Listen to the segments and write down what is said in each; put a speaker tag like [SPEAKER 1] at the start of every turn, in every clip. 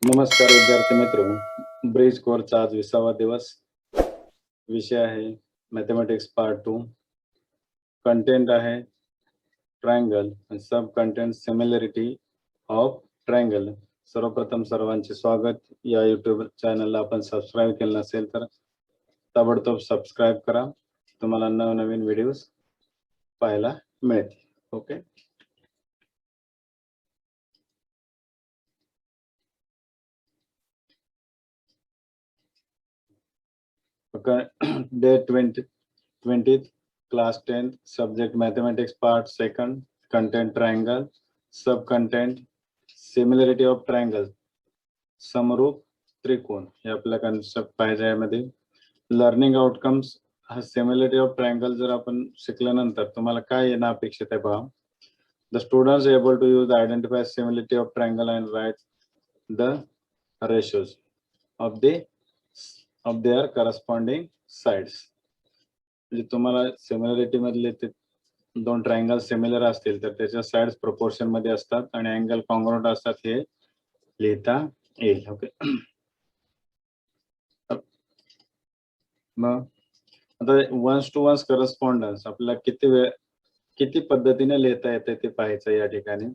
[SPEAKER 1] नमस्कार विद्यार्थी मित्रों, ब्रिज कोर्सचा आज 20वा दिवस. विषय आहे मॅथमॅटिक्स पार्ट 2. कंटेंट आहे ट्रायंगल आणि सब कंटेंट सिमिलरिटी ऑफ ट्रायंगल. सर्वप्रथम सर्वांचे स्वागत. या यूट्यूब चॅनलला आपण सबस्क्राईब केलं नसेल तर ताबडतोब सबस्क्राईब करा. तुम्हाला नवनवीन व्हिडिओज पाहायला मिळतील. Okay. Day 20th, class 10th, subject mathematics part 2nd, content triangle, sub-content similarity of triangles, समरूप त्रिकोण. हे आपल्या कन्सेप्ट पाहिजे यामध्ये. लर्निंग आउटकम्स हा सिमिलरिटी ऑफ ट्रायंगल जर आपण शिकल्यानंतर तुम्हाला काय येणं अपेक्षित आहे पहा. The students able to use identify similarity of triangle and write the ratios of their corresponding sides. म्हणजे तुम्हाला सिमिलरिटी मधले ते दोन ट्रायंगल सिमिलर असतील तर त्याच्या साइड्स प्रोपोर्शन मध्ये असतात आणि अँगल कॉन्ग्रुएंट असतात हे लिहिता येईल. ओके. मग आता वन्स टू वन्स करस्पॉन्डन्स आपल्याला किती पद्धतीने लिहिता येते ते पाहायचं या ठिकाणी.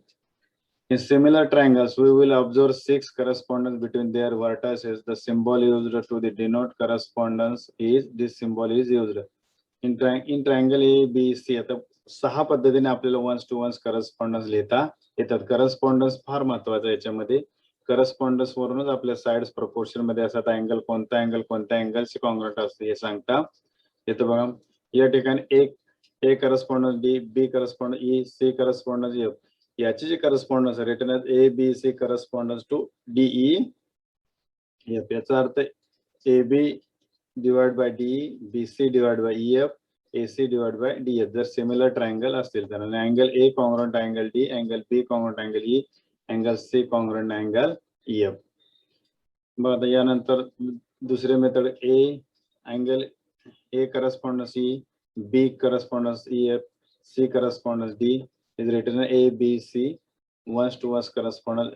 [SPEAKER 1] In similar triangles, we will observe 6 correspondence between their vertices. The symbol used to denote correspondence is this symbol is used. In triangle ABC, आता 6 पद्धतीने आपल्याला वन्स टू वन्स करस्पॉन्डन्स लिहिता येतात. करस्पॉन्डन्स फार महत्वाचा आहे. याच्यामध्ये करस्पॉन्डन्स वरूनच आपल्या साइड्स प्रोपोर्शन मध्ये असतात. अँगल कोणता अँगलशी कॉन्ग्रुएंट असते हे सांगता येतं बघा. या ठिकाणी A correspondence D, B correspondence E, C correspondence F. याची जी correspondence written as A B C correspondence to D E F. याचा अर्थ A B divide by D, B C divide by E F, A C divide by D F जर similar triangle असतील तर. आणि angle A congruent angle D, angle B congruent angle E, angle C congruent angle E F. बघा यानंतर दुसरे method angle A correspondence E, B correspondence E F, C correspondence D is written A B C once to once correspondence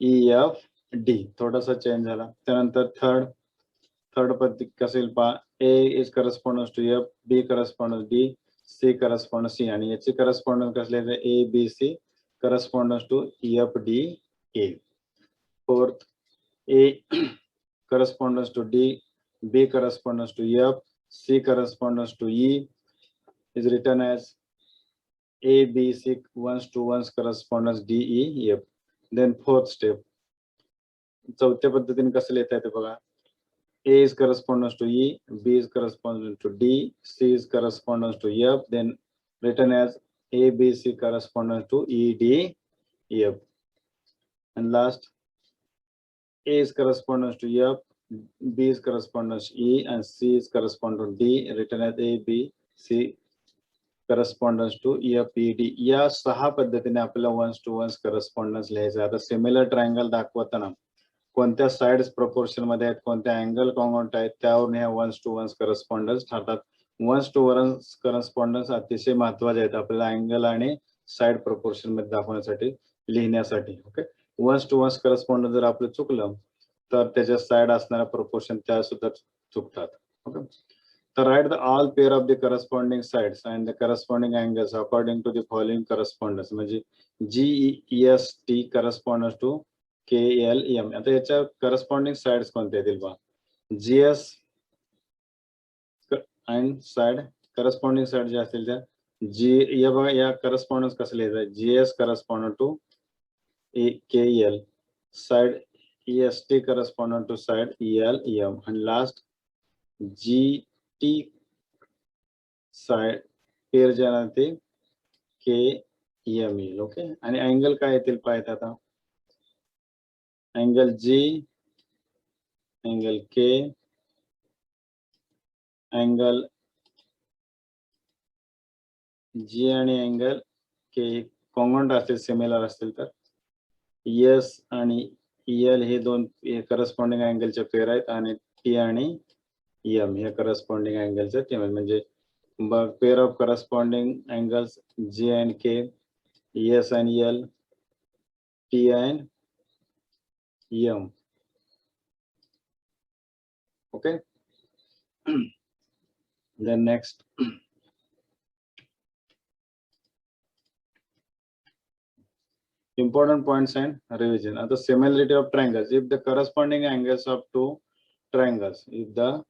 [SPEAKER 1] E F D. थोडासा change झाला. त्यानंतर third पद्धती कसेल पहा. A is correspondence to F, B correspondence D, C correspondence C. आणि याची correspondence कसले A B C correspondence to F D A. Fourth A correspondence to D, B correspondence to F, C correspondence to E is written as A B C once to once correspondence D E F. Then fourth step चौथ्या पद्धतीने कसं लिहिता येते बघा. A is correspondence to E, B is correspondence to D, C is correspondence to F, then written as A B C correspondence to E D F. And last A is correspondence to F, B is correspondence to E, and C is correspondence to D, written as A B C correspondence to EFED. या 6 पद्धतीने आपल्याला ones to once correspondence लिहायचं. आता similar triangle दाखवताना कोणत्या sides proportion मध्ये आहेत, कोणत्या अँगल कॉन्ग्रुएंट आहेत त्यावरून ह्या वन्स टू वन्स करस्पॉन्डन्स ठरतात. वन्स टू वन्स करस्पॉन्डन्स अतिशय महत्वाचे आहेत आपल्याला अँगल आणि साइड प्रोपोर्शन मध्ये दाखवण्यासाठी लिहिण्यासाठी. Okay. Once to once correspondence जर आपलं चुकलं तर त्याच्या साइड असणाऱ्या प्रोपोर्शन त्या सुद्धा चुकतात. Okay. So write the all pair of the corresponding sides and the corresponding angles according to the following correspondence. म्हणजे GEST corresponds to KLM. आता याच्या करस्पॉन्डिंग साइड्स कोणत्या येतील पहा. GS and side corresponding side जे असतील त्या G या बघा या करस्पॉन्डन्स कसं लिहायचं. GS correspond to KL, side EST correspond to side ELM, and last GT side पेर जे आहे ते KM येईल. ओके. आणि अँगल काय येतील पाहिजे आता. Angle G, angle K, angle G आणि अँगल K कॉन्ग्रुएंट असतील, सिमिलर असतील तर S आणि EL हे दोन करस्पॉन्डिंग अँगलचे पेर आहेत आणि T आणि M हे करस्पॉन्डिंग अँगलचे टीम आहेत. म्हणजे पेर of corresponding angles G and K, S and L, T and M. Okay. Then next, important points and revision are the similarity of triangles. If the corresponding angles of two triangles, if the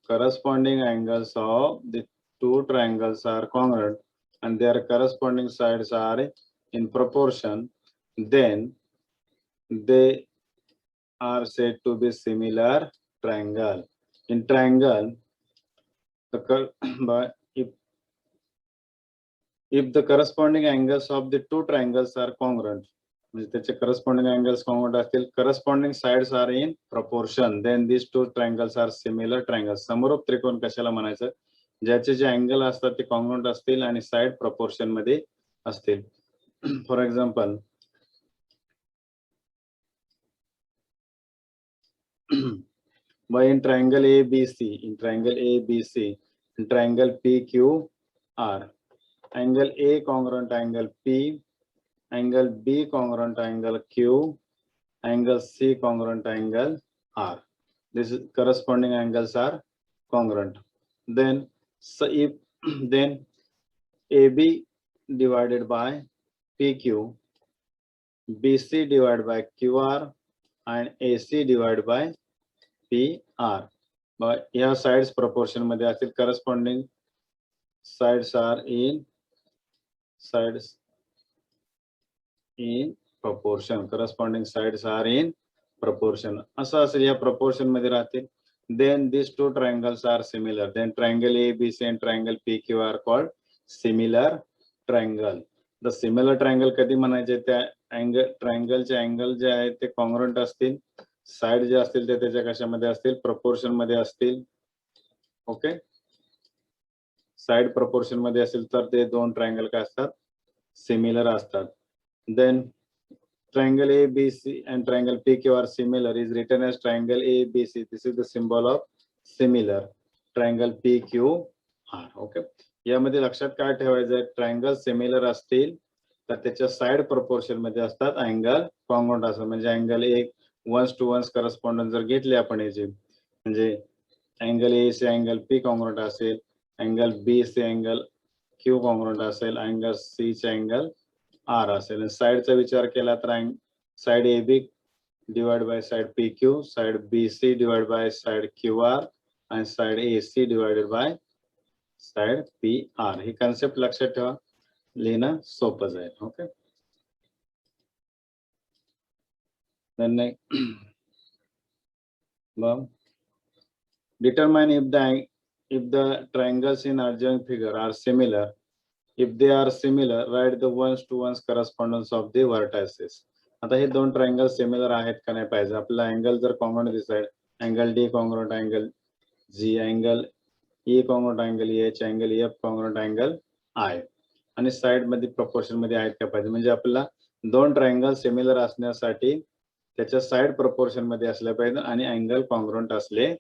[SPEAKER 1] corresponding angles of the two triangles are congruent and their corresponding sides are in proportion, then they are said to be similar triangle. In triangle, but if the corresponding angles of the two triangles are congruent, म्हणजे त्याचे corresponding angles congruent असतील, corresponding sides are in proportion, then these two triangles are similar triangles. समरूप त्रिकोण कशाला म्हणायचं? ज्याचे जे angle असतात ते congruent असतील आणि साइड proportion मध्ये असतील. For example, by in triangle ABC, in triangle ABC, in triangle PQR, angle A congruent angle P, angle B congruent angle Q, angle C congruent angle R. This is corresponding angles are congruent. Then, so if then AB divided by PQ, BC divided by QR, and AC divided by PR. But here sides proportion मध्ये असतील, corresponding sides are in proportion, corresponding sides are in proportion. असं असेल या proportion मध्ये राहतील. Then these two triangles are similar. Then triangle ABC and triangle PQ are called similar triangle. The similar triangle कधी म्हणायचे? त्या triangle चे angle जे आहेत ते congruent असतील, साइड जे असतील ते त्याच्या कशामध्ये असतील? प्रपोर्शन मध्ये असतील. ओके, साइड प्रपोर्शन मध्ये असेल तर ते दोन ट्रायंगल काय असतात? सिमिलर असतात. Then triangle ABC and triangle PQ are similar is written as triangle ABC. This is the symbol of similar. Triangle PQR. Okay, यामध्ये लक्षात काय ठेवायचं? ट्रायंगल सिमिलर असतील तर त्याच्या साइड प्रपोर्शन मध्ये असतात, अँगल कॉन्ग्रुएंट असतात. म्हणजे अँगल एक 1:1 करस्पॉन्डन्स जर घेतले आपण याचे, म्हणजे अँगल ए से अँगल पी कॉन्ग्रुएंट असेल, अँगल बी से अँगल क्यू कॉन्ग्रुएंट असेल, अँगल सी चे अँगल आर असेल. साइडचा विचार केला तर side A B divide by side P Q, side B C divide by side Q R आणि side A C divided by side P R. ही concept लक्षात ठेवा, लिहिणं सोपं जाईल. Okay, then determine if the triangles in adjoining figure are similar. If they are similar, write the 1:1 correspondence of the vertices. आता हे दोन triangle similar आहेत का नाही पाहिजे. आपला अँगल जर कॉन्ग्रुएंट दिसाय, angle D congruent angle G, angle E congruent angle H, angle F congruent angle I, आणि साइड मध्ये प्रपोर्शन मध्ये आहेत का पाहिजे. म्हणजे आपल्याला दोन ट्रायंगल सिमिलर असण्यासाठी त्याच्या साइड प्रपोर्शन मध्ये असले पाहिजे आणि अँगल कॉन्ग्रुएंट असले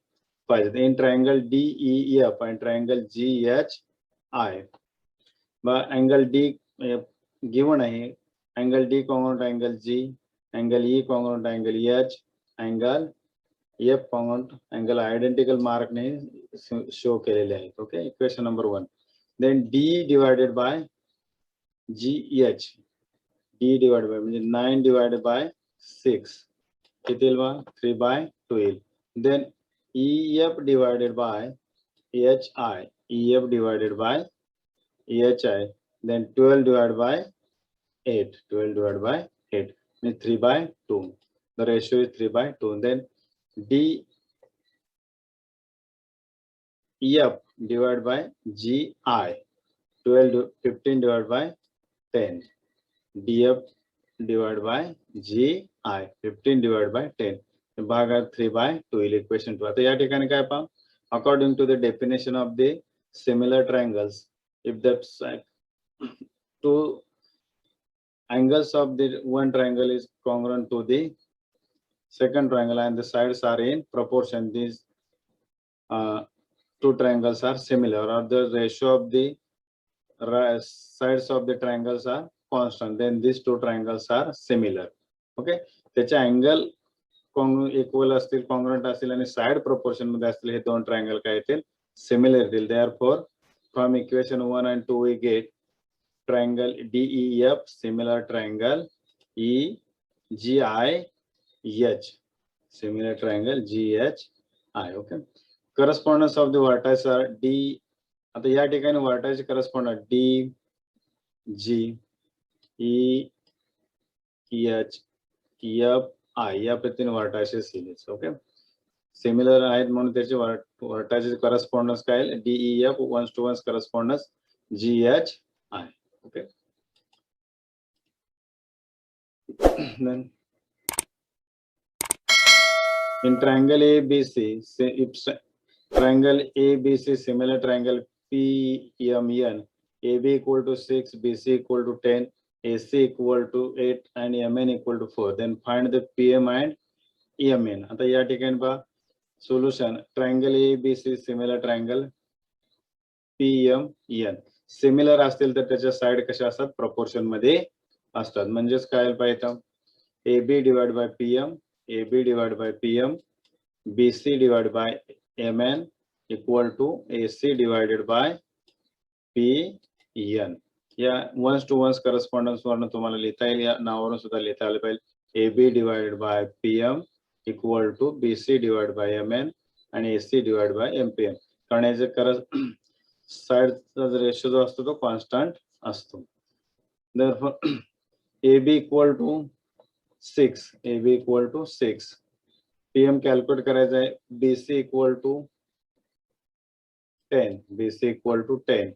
[SPEAKER 1] पाहिजे. इन ट्रायंगल डीई एफ आणि triangle G H I, angle D given आहे, angle D congruent angle G, angle E congruent angle H, angle F congruent angle identical mark ने show केलेले आहेत. Okay, equation number 1. Then D divided by G H, D divided by म्हणजे 9 divided by 6 किती येईल? 3/2 येईल. Then E F divided by H I, E F divided bye EHI, then 12 divided by 8, 12 divided by 8 means 3/2. The ratio is 3/2. Then DEF divided by GI, 15 divided by 10. DF divided by GI, 15 divided by 10. भागात 3/2 येईल. Equation 2. आता या ठिकाणी काय पहा, according to the definition of the similar triangles, if the two angles of the one triangle is congruent to the second triangle and the sides are in proportion, these two triangles are similar, or the ratio of the sides of the triangles are constant, then these two triangles are similar. Okay, त्याचे angle equal असतील, congruent असतील आणि side proportion मध्ये असतील, हे दोन triangle काय येतील, similar येतील. Therefore from equation 1 and 2 we get triangle DEF similar triangle EGIH, similar triangle GHI. Okay, correspondence of the vertices are D. आता या ठिकाणी vertices correspondent D, G, E, H, F, I या प्रतीने vertices series. Okay, similar आहेत म्हणून त्याचे vertices correspondence काय आहे, DEF 1:1 correspondence GHI. Okay. Then in triangle ABC, say if triangle ABC similar triangle PMN, AB equal to 6, BC equal to 10, AC equal to 8 and MN equal to 4, then find the PM and EMN. आता या ठिकाणी पहा solution, triangle ABC similar triangle PMN similar असतील तर त्याच्या side कशा असतात, proportion मध्ये असतात. म्हणजेच काय पाहिजे, AB divide by PM, AB divide by PM, BC divide by MN equal to AC divided by PN. या 1:1 करस्पॉन्डन्स वरून तुम्हाला लिहिता येईल, या नावावरून सुद्धा लिहिता आले पाहिजे. AB divided by PM equal to BC divide by MN आणि AC डिवाइड बाय MPN. कारण याचे साइडचा रेशो जो असतो तो कॉन्स्टंट असतो. Therefore AB equal to 6, AB equal to 6, PM calculate करायचं आहे, BC equal to 10, BC equal to 10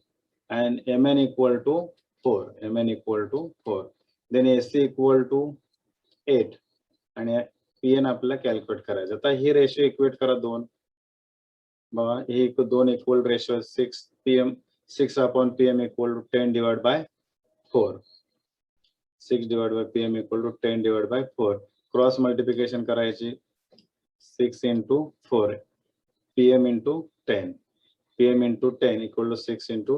[SPEAKER 1] and MN equal to 4, MN equal to 4, then AC equal to 8 आणि PN आपल्याला कॅल्क्युलेट करायचं. आता ही रेशो इक्वेट करा दोन, बघा ही दोन equal ratio 6 upon PM equal to 10 divide by 4, 6 divide by PM equal to 10 divide by 4. Cross multiplication करायची, 6 into 4, PM into 10, PM into 10 equal to 6 into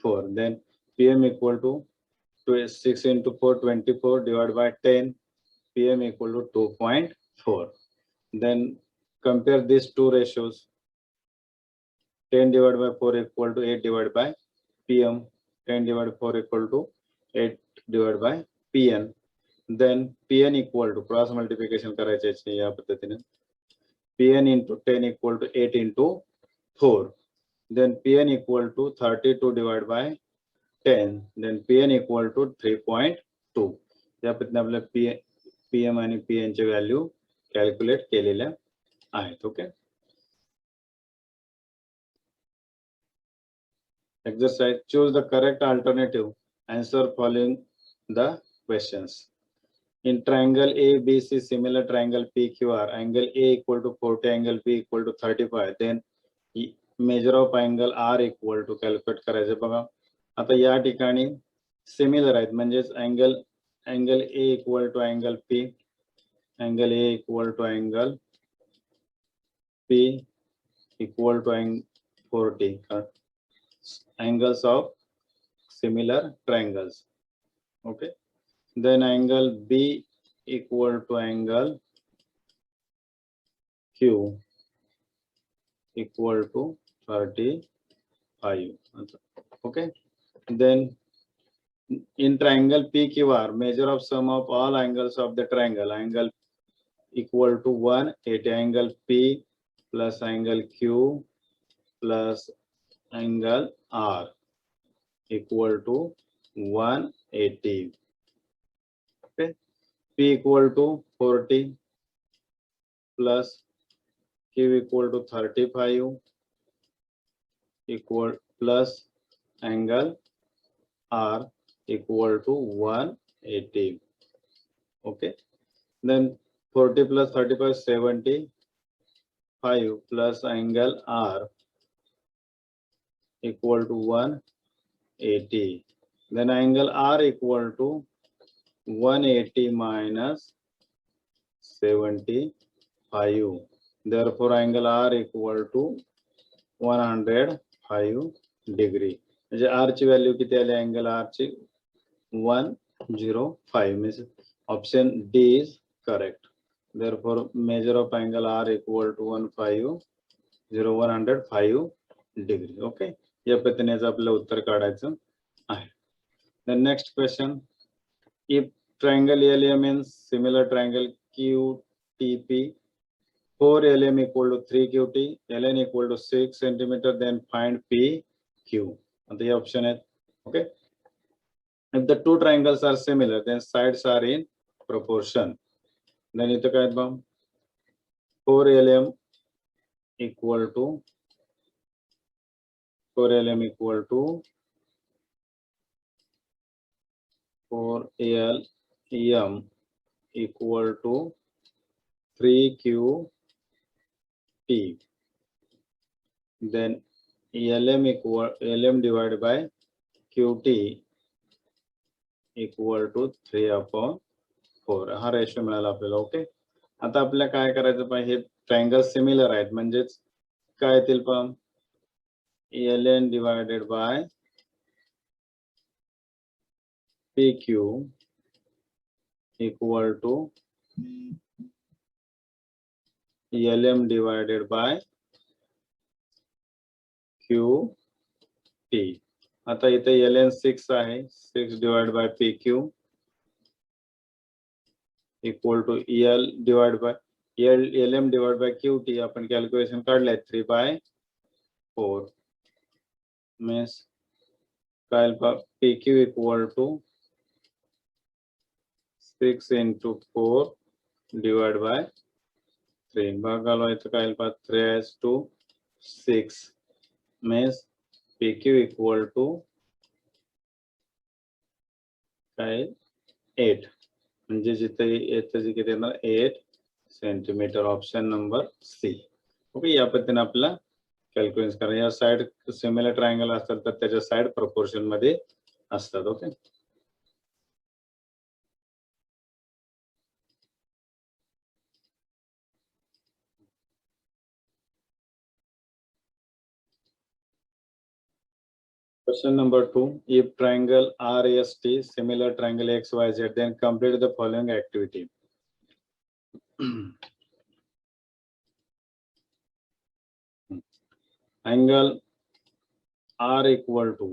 [SPEAKER 1] 4, then PM equal to 6 into 4, 24 divided by 10, PM equal to 2.4. Then compare these two ratios, 10 divided by 4 equal to 8 divided by PM, 10 divided by 4 equal to 8 divided by PN. Then PN equal to cross multiplication करायचे या पद्धतीने, PN into 10 equal to 8 into 4, then PN equal to 32 divided by 10, then PN equal to 3.2. या पद्धतीने आपल्या PM आणि PN चे value calculate केलेल्या आहेत. Okay, exercise, choose the correct alternative answer following the questions. In triangle ABC similar triangle PQR, angle A equal to 40, angle B equal to 35, then measure of angle R equal to calculate करायचे. बघा आता या ठिकाणी similar आहेत, म्हणजेच angle A equal to angle P, angle A equal to angle P equal to 40 angles of similar triangles. Okay, then angle B equal to angle Q equal to 35. Okay, then in triangle PQR, measure of sum of all angles of the triangle, angle equal to 180, angle P plus angle Q plus angle R equal to 180. Okay, P equal to 40 plus Q equal to 35 equal plus angle R equal to 180. Okay, then 40 plus 35 75 plus angle R equal to 180. Then angle R equal to 180 minus 75. Therefore angle R equal to 105 degree. म्हणजे R ची value किती आली, angle R ची 105, means option D is correct. Therefore, measure of angle R equal to 105 degree. Okay, या पद्धतीने आपल्याला उत्तर काढायचं आहे. The next question, if triangle LM means similar triangle QTP, 4LM equal to 3QT, LN equal to 6 centimeter, then find PQ. आता ये option है. Okay. If the two triangles are similar, then sides are in proportion. Then इथं काय आहेत बा 4LM equal to 4LM equal to 4LM equal to 3QT. Then LM divided by QT equal to 3/4. हा ratio मिळाला आपल्याला. Okay, आता आपल्याला काय करायचं पाहिजे, ट्रायंगल सिमिलर आहेत म्हणजेच काय येतील पहा LN divided by PQ equal to LM divided by QT. आता इथे LN 6 आहे, 6 divided by PQ equal to LM divided by QT. आपण कॅल्क्युलेशन काढले 3/4 means काय PQ equal to 6 into 4 divided by 3. भागालो इथं काय 3/6 means PQ equal to काय 8. म्हणजे जिथे येतं जे किती येणार 8 centimetre. Option number C. Okay, या पद्धतीने आपल्याला कॅल्क्युलेशन करा. या साइड सिमिलर ट्रायंगल असतात तर त्याच्या साइड प्रपोर्शन मध्ये असतात. Okay, question number 2, if triangle RST similar triangle XYZ, then complete the following activity. Angle R equal to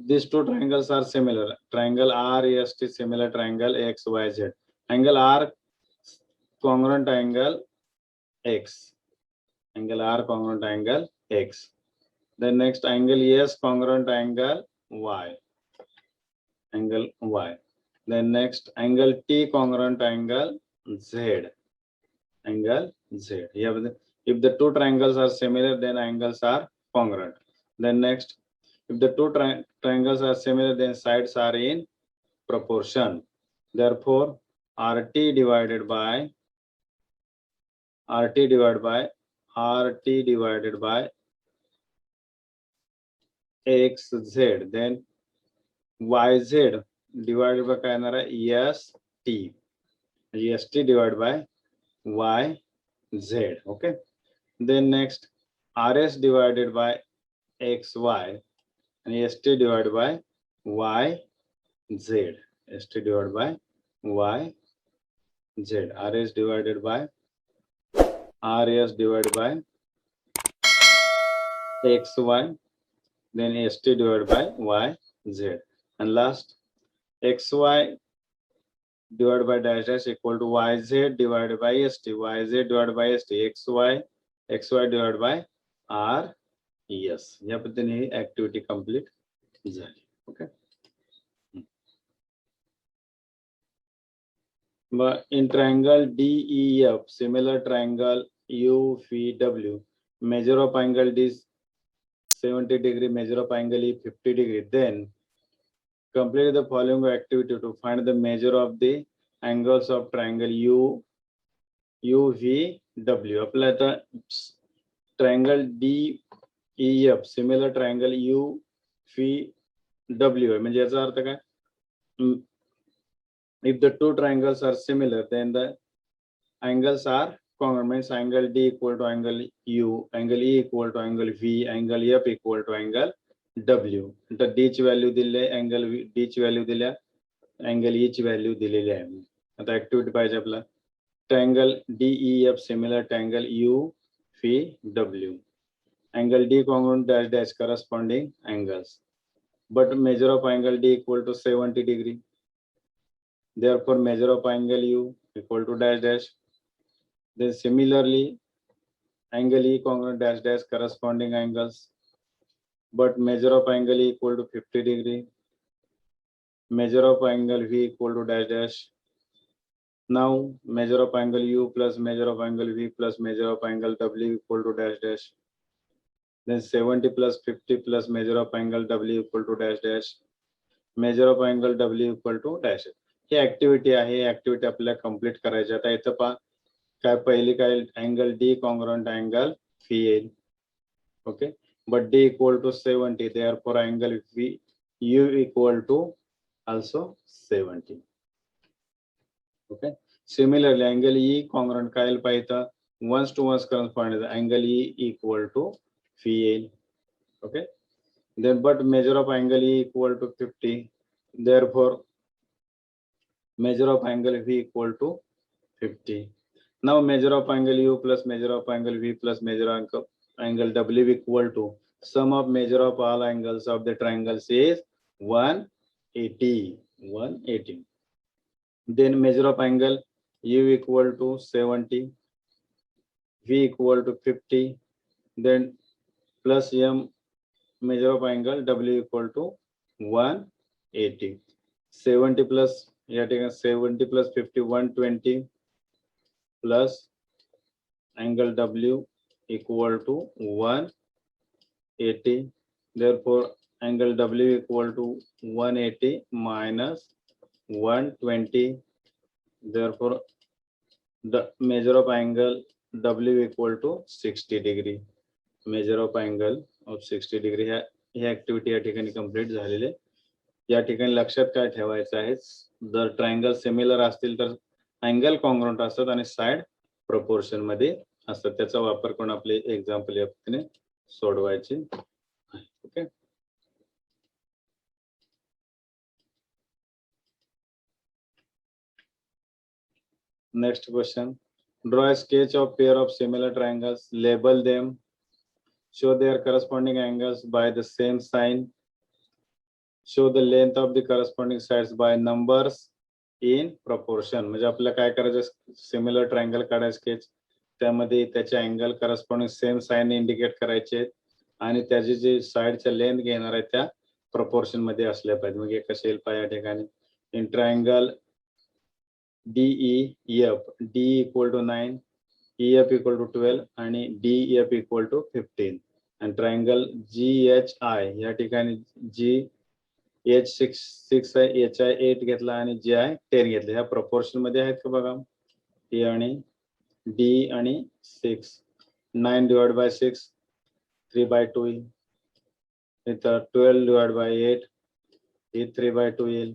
[SPEAKER 1] these two triangles are similar. Triangle REST similar triangle XYZ. Angle R congruent angle X. Angle R congruent angle X. Then next angle ES congruent angle Y. Angle Y. Then next angle T congruent angle Z. Angle Z. If the two triangles are similar, then angles are congruent. Then next, if the two triangles are similar, then sides are in proportion. Therefore, RT divided by XZ, then YZ divided by काय येणार आहे EST. EST divided by YZ. Okay. Then next RS divided by XY and ST divided by YZ. ST divided by YZ. RS divided by RS divided by XY, then ST divided by YZ. And last XY divided by dash dash equal to YZ divided by ST. YZ divided by ST. XY divided by RES. या पद्धतीने ही activity complete झाली. Okay, in triangle DEF similar triangle UVW, measure of angle D 70 degree, measure of angle E 50 degree, then complete the following activity to find the measure of the angles of triangle UVW. आपला आता triangle DEF similar triangle UVW आहे, म्हणजे याचा अर्थ काय, if the two triangles are similar, then the angles are congruent, means angle D equal to angle U, angle E equal to angle V, angle F equal to angle W. तर D ची value दिली आहे, angle D ची value दिल्या, angle E ची value दिलेली आहे. आता ऍक्टिव्हिटी पाहिजे आपला. Triangle DEF similar triangle UVW. Angle D congruent dash dash corresponding angles. But measure of angle D equal to 70 degree. Therefore, measure of angle U equal to dash dash. Then similarly, angle E congruent dash dash corresponding angles. But measure of angle E equal to 50 degree. Measure of angle V equal to dash dash. Now measure of angle U plus measure of angle V plus measure of angle W equal to dash dash. Then 70 plus 50 plus measure of angle W equal to dash dash. Measure of angle W equal to dash. ही activity आहे. Activity आपल्याला complete करायची. आता इथं पहा काय पहिली काय angle D congruent angle V येईल. Okay, but D equal to 70, therefore angle U equal to also 70. Okay, similarly angle E congruent काय येईल पाहिजे 1:1 corresponding angle E equal to V येईल. Okay, then but measure of angle E equal to 50, therefore measure of angle V equal to 50. Now measure of angle U plus measure of angle V plus measure of angle W equal to sum of measure of all angles of the triangles is 180. Then measure of angle U equal to 70, V equal to 50, then plus M measure of angle W equal to 180. 70 plus 70 plus 50 120 plus angle W equal to 180. Therefore angle W equal to 180 minus 120. Therefore the measure of angle W equal to 60 degree. Measure of angle of 60 degree. He activity या ठिकाणी complete झालेली. या ठिकाणी लक्षात काय ठेवायचं आहे, जर ट्रायंगल सिमिलर असतील तर अँगल कॉन्ग्रुएंट असतात आणि साइड प्रोपोर्शन मध्ये असतात. त्याचा वापर करून आपले एक्झाम्पल या पद्धतीने सोडवायचे. Okay, next question. Draw a sketch of pair of similar triangles. Label them. Show their corresponding angles by the same sign. Show the length of the corresponding sides by numbers in proportion. म्हणजे आपल्याला काय करायचं, similar triangle काढायचं sketch, त्यामध्ये त्याचे angle corresponding same sign indicate करायचे आणि त्याची जी साइडच्या लेंथ घेणार आहे त्या प्रपोर्शन मध्ये असल्या पाहिजे. मग हे कसे येईल पाय या ठिकाणी. In triangle DEF, D equal to 9, EF equal to 12 आणि DEF equal to 15. आणि ट्रायंगल GHI या ठिकाणी H 6 आहे, HI 8 घेतला आणि GI 10 घेतले. ह्या प्रपोर्शन मध्ये आहेत का बघा. E आणि D आणि 6. 9 divided by 6 3/2 येईल. इथं 12 divided by 8 हे 3/2 येईल.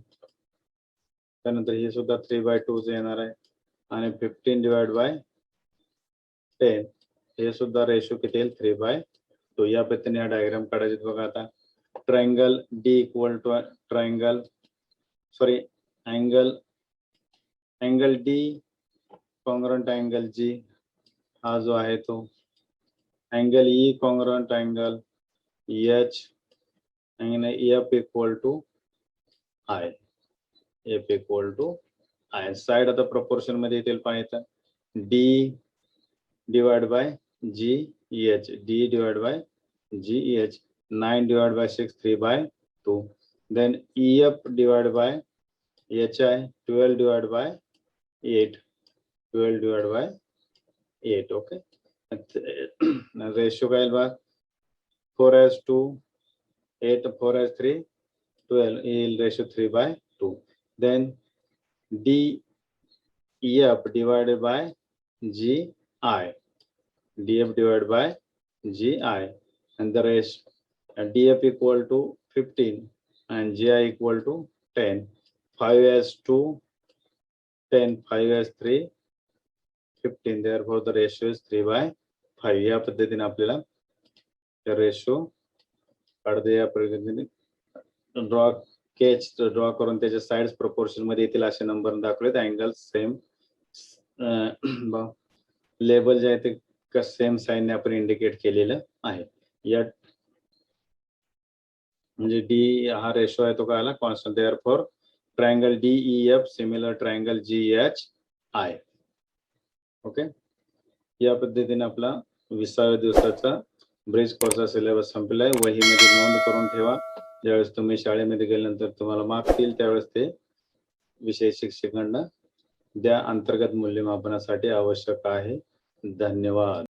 [SPEAKER 1] त्यानंतर हे सुद्धा 3/2 येणार आहे आणि 15 divided by 10 हे सुद्धा रेशो किती येईल 3/2. या पद्धतीने हा डायग्राम काढायचे बघा. आता triangle D equal to triangle angle D congruent angle G हा जो आहे तो angle E congruent angle H आणि F equal to I. F equal to I. Side आता प्रपोर्शन मध्ये येतील पाहिजे D divide by GH, D divide by GH. 9 divided by 6 3/2. Then EF divided by HI 12 divided by 8. 12 divided by 8. Okay, ratio काय बा 4:2 8 4:3 12 येईल ratio 3/2. Then DEF divided by GI, DF divided by GI, and the ratio DF equal to 15 and GI equal to 10. 5:2 10 5:3 15. Therefore the ratio is 3/5. या पद्धतीने आपल्याला ratio काढते. या पद्धतीने draw sketch draw करून त्याच्या साइड्स प्रपोर्शन मध्ये येतील असे नंबर दाखवलेत. अँगल सेम लेबल जे आहे ते सेम साईनने आपण इंडिकेट केलेलं आहे. या म्हणजे डी हा रेशो आहे तो काय आला constant. Therefore triangle DEF similar triangle GHI. Okay, या पद्धतीने आपला 20व्या दिवसाचा ब्रिज कोर्सचा सिलेबस संपलाय. वहीमध्ये नोंद करून ठेवा. ज्यावेळेस तुम्ही शाळेमध्ये गेल्यानंतर तुम्हाला मागतील त्यावेळेस ते विषय शिक्षकांना द्या. अंतर्गत मूल्यमापनासाठी आवश्यक आहे. धन्यवाद.